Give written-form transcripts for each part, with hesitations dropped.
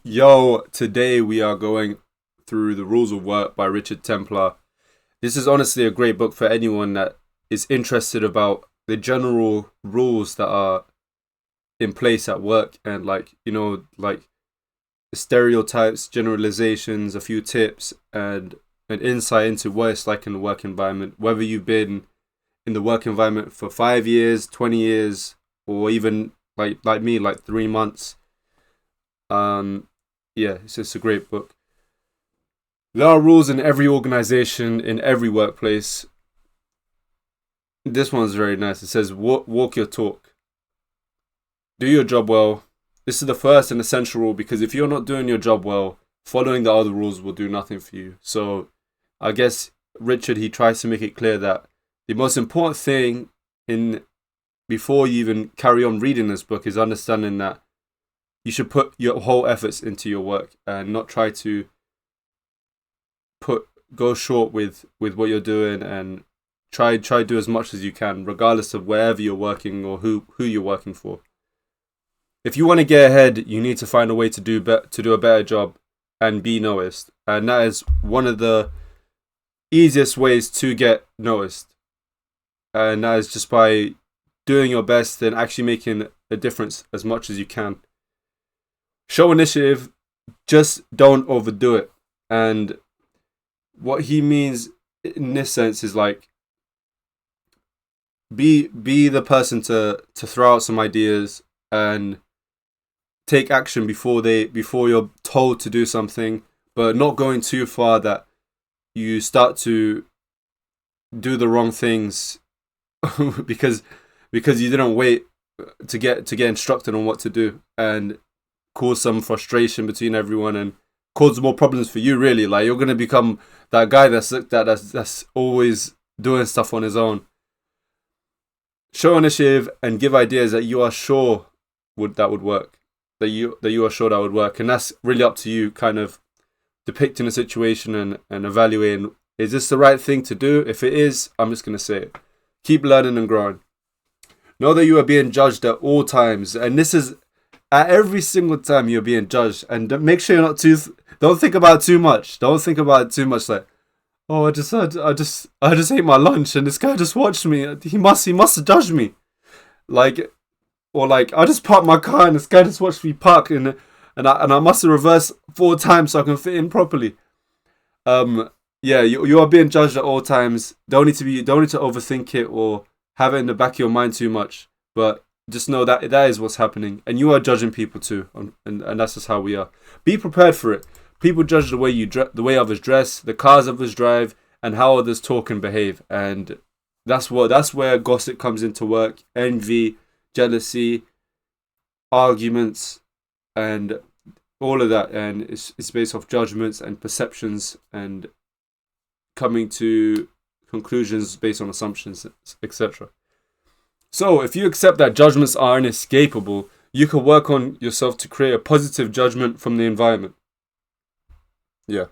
Yo, today we are going through The Rules of Work by Richard Templar. This is honestly a great book for anyone that is interested about the general rules that are in place at work and like stereotypes, generalizations, a few tips and an insight into what it's like in the work environment, whether you've been in the work environment for 5 years, 20 years, or even like me, like 3 months. Um yeah, it's just a great book. There are rules in every organization, in every workplace. This one's very nice. It says, walk your talk. Do your job well. This is the first and essential rule because if you're not doing your job well, following the other rules will do nothing for you. So I guess Richard, he tries to make it clear that the most important thing in before you even carry on reading this book is understanding that you should put your whole efforts into your work and not try to put go short with what you're doing, and try to do as much as you can regardless of wherever you're working or who you're working for. If you want to get ahead, you need to find a way to do a better job and be noticed, and that is one of the easiest ways to get noticed, and that is just by doing your best and actually making a difference as much as you can. Show initiative, just don't overdo it. And what he means in this sense is like be the person to throw out some ideas and take action before you're told to do something, but not going too far that you start to do the wrong things because you didn't wait to get instructed on what to do, and cause some frustration between everyone and cause more problems for you. Really, like you're gonna become that guy that's always doing stuff on his own. Show initiative and give ideas that you are sure would work. That you are sure that would work, and that's really up to you. Kind of depicting a situation and evaluating, is this the right thing to do? If it is, I'm just gonna say it. Keep learning and growing. Know that you are being judged at all times, and this is at every single time you're being judged. And make sure you're not too. Don't think about it too much. Don't think about it too much. Like, oh, I just ate my lunch, and this guy just watched me. He must have judged me. Like, or like, I just parked my car, and this guy just watched me park, and I must have reversed 4 times so I can fit in properly. Yeah, you are being judged at all times. Don't need to overthink it or have it in the back of your mind too much. But just know that that is what's happening, and you are judging people too, and that's just how we are. Be prepared for it. People judge the way the way others dress, the cars others drive, and how others talk and behave, and that's where gossip comes into work. Envy, jealousy, arguments, and all of that, and it's based off judgments and perceptions and coming to conclusions based on assumptions, etc. So, if you accept that judgments are inescapable, you can work on yourself to create a positive judgment from the environment. Yeah.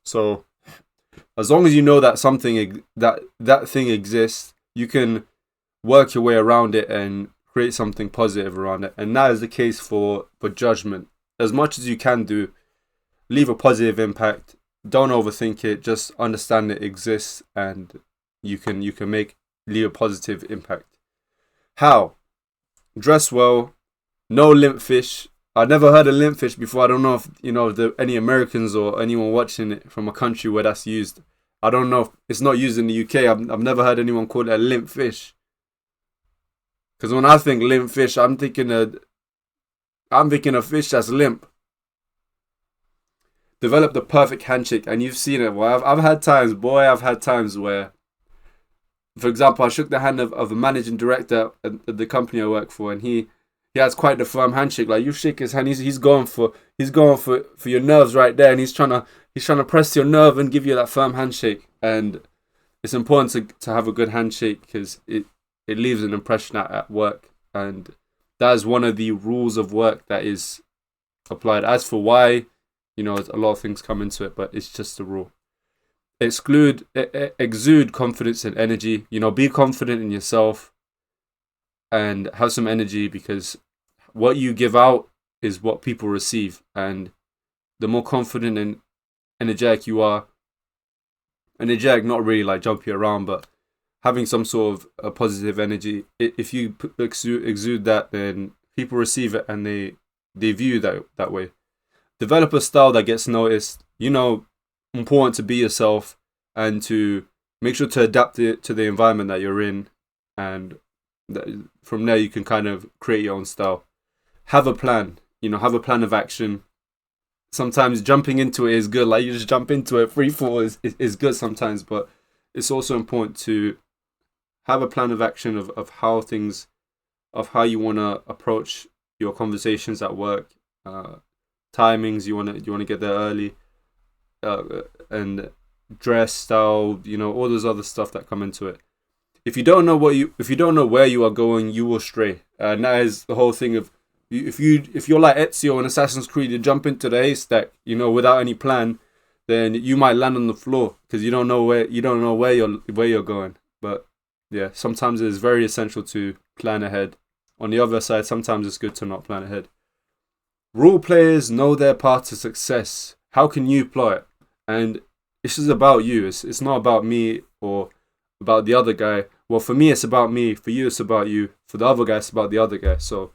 So, as long as you know that that thing exists, you can work your way around it and create something positive around it. And that is the case for judgment. As much as you can do, leave a positive impact. Don't overthink it. Just understand it exists, and you can leave a positive impact. How? Dress well. No limp fish. I never heard of limp fish before. I don't know if any Americans or anyone watching it from a country where that's used. I don't know if it's not used in the UK. I've never heard anyone call it a limp fish. Because when I think limp fish, I'm thinking a fish that's limp. Develop the perfect handshake, and you've seen it. Well, I've had times where, for example, I shook the hand of a managing director at the company I work for, and he has quite the firm handshake. Like, you shake his hand, he's going for your nerves right there, and he's trying to press your nerve and give you that firm handshake. And it's important to have a good handshake because it leaves an impression at work, and that is one of the rules of work that is applied. As for why, a lot of things come into it, but it's just a rule. Exude confidence and energy. Be confident in yourself and have some energy, because what you give out is what people receive. And the more confident and energetic you are. Energetic, not really like jumpy around, but having some sort of a positive energy. If you exude that, then people receive it and they view that way. Develop a style that gets noticed. Important to be yourself and to make sure to adapt it to the environment that you're in, and from there you can kind of create your own style. Have a plan. Have a plan of action. Sometimes jumping into it is good. Like, you just jump into it, free fall is good sometimes, but it's also important to have a plan of action of how you want to approach your conversations at work, timings. You want to get there early, and dress style. All those other stuff that come into it. If you don't know where you are going, you will stray, and that is the whole thing of. If you're like Ezio in Assassin's Creed, you jump into the haystack, without any plan, then you might land on the floor because you don't know where you're going. But yeah, sometimes it is very essential to plan ahead. On the other side, sometimes it's good to not plan ahead. Role players know their path to success. How can you play it? And this is about you. It's not about me or about the other guy. Well, for me, it's about me. For you, it's about you. For the other guy, it's about the other guy. So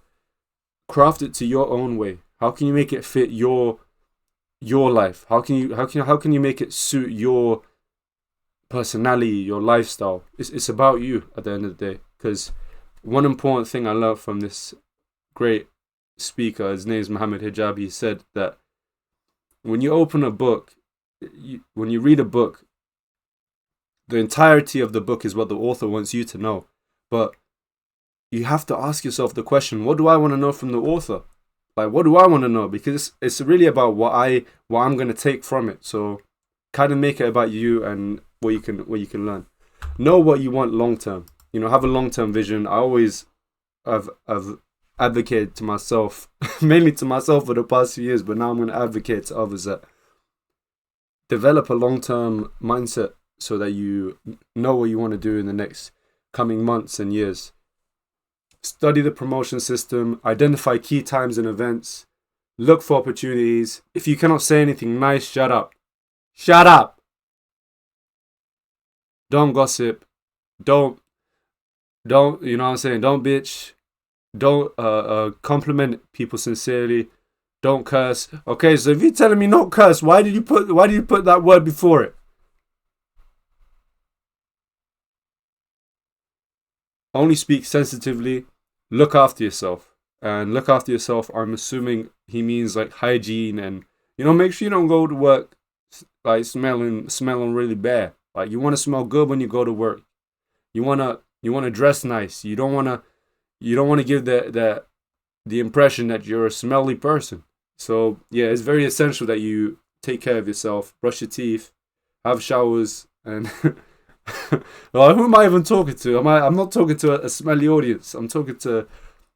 craft it to your own way. How can you make it fit your life? How can you make it suit your personality, your lifestyle? It's about you at the end of the day. Because one important thing I learned from this great speaker, his name is Muhammad Hijabi, he said that when you open a book, when you read a book, the entirety of the book is what the author wants you to know. But you have to ask yourself the question, what do I want to know from the author? Like, what do I want to know? Because it's really about what I'm going to take from it. So kind of make it about you and what you can learn. Know what you want long term. Have a long term vision. I always have advocated to myself, mainly to myself for the past few years, but now I'm going to advocate to others that develop a long term mindset so that you know what you want to do in the next coming months and years. Study the promotion system, identify key times and events, look for opportunities. If you cannot say anything nice, shut up. Shut up! Don't gossip. Don't, don't bitch. Don't compliment people sincerely. Don't curse. Okay, so if you're telling me not curse, why did you put that word before it? Only speak sensitively. Look after yourself. And look after yourself, I'm assuming he means like hygiene and, make sure you don't go to work like smelling really bad. Like, you want to smell good when you go to work. You want to dress nice. You don't want to give the impression that you're a smelly person. So, yeah, it's very essential that you take care of yourself, brush your teeth, have showers, and well, who am I even talking to? I'm not talking to a smelly audience. I'm talking to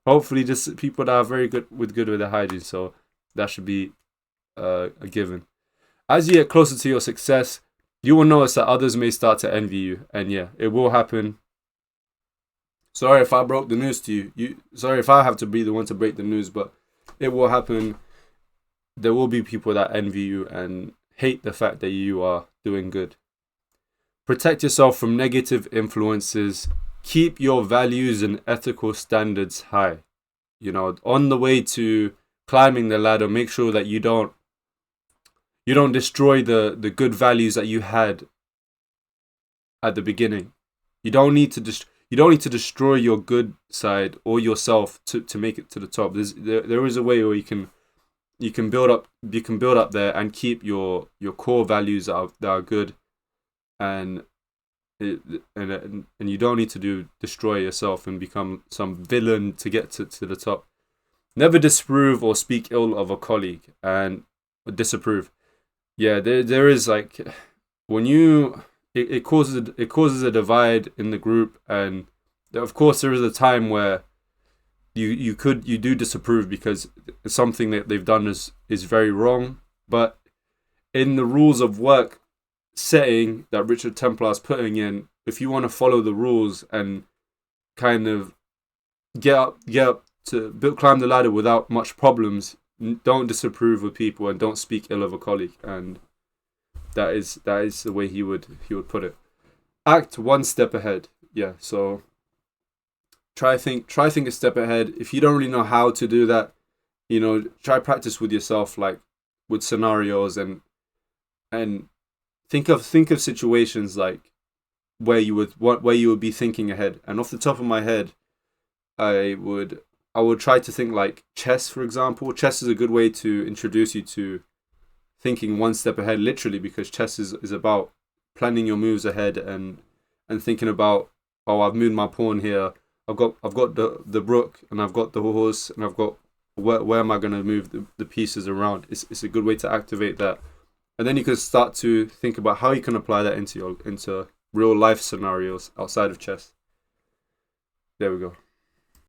hopefully just people that are very good with their hygiene. So that should be a given. As you get closer to your success, you will notice that others may start to envy you, and yeah, it will happen. Sorry if I broke the news to you. Sorry if I have to be the one to break the news, but it will happen. There will be people that envy you and hate the fact that you are doing good. Protect yourself from negative influences. Keep your values and ethical standards high. On the way to climbing the ladder, make sure that you don't destroy the good values that you had at the beginning. You don't need to destroy your good side or yourself to make it to the top. There is a way where you can build up there and keep your core values that are good. And you don't need to destroy yourself and become some villain to get to the top. Never disapprove or speak ill of a colleague and disapprove. Yeah, there is like when it causes a divide in the group, and of course there is a time where you do disapprove because something that they've done is very wrong. But in the rules of work setting that Richard Templar is putting in, if you want to follow the rules and kind of get up to climb the ladder without much problems, don't disapprove of people and don't speak ill of a colleague. And that is the way he would put it. Act one step ahead. Yeah. So try think a step ahead. If you don't really know how to do that, try practice with yourself, like with scenarios, and think of situations like where you would be thinking ahead. And off the top of my head, I would try to think like chess, for example. Chess is a good way to introduce you to thinking one step ahead, literally, because chess is about planning your moves ahead, and thinking about, oh, I've moved my pawn here. I've got the rook, and I've got the horse, and I've got where am I going to move the pieces around. It's a good way to activate that, and then you can start to think about how you can apply that into real life scenarios outside of chess. There we go.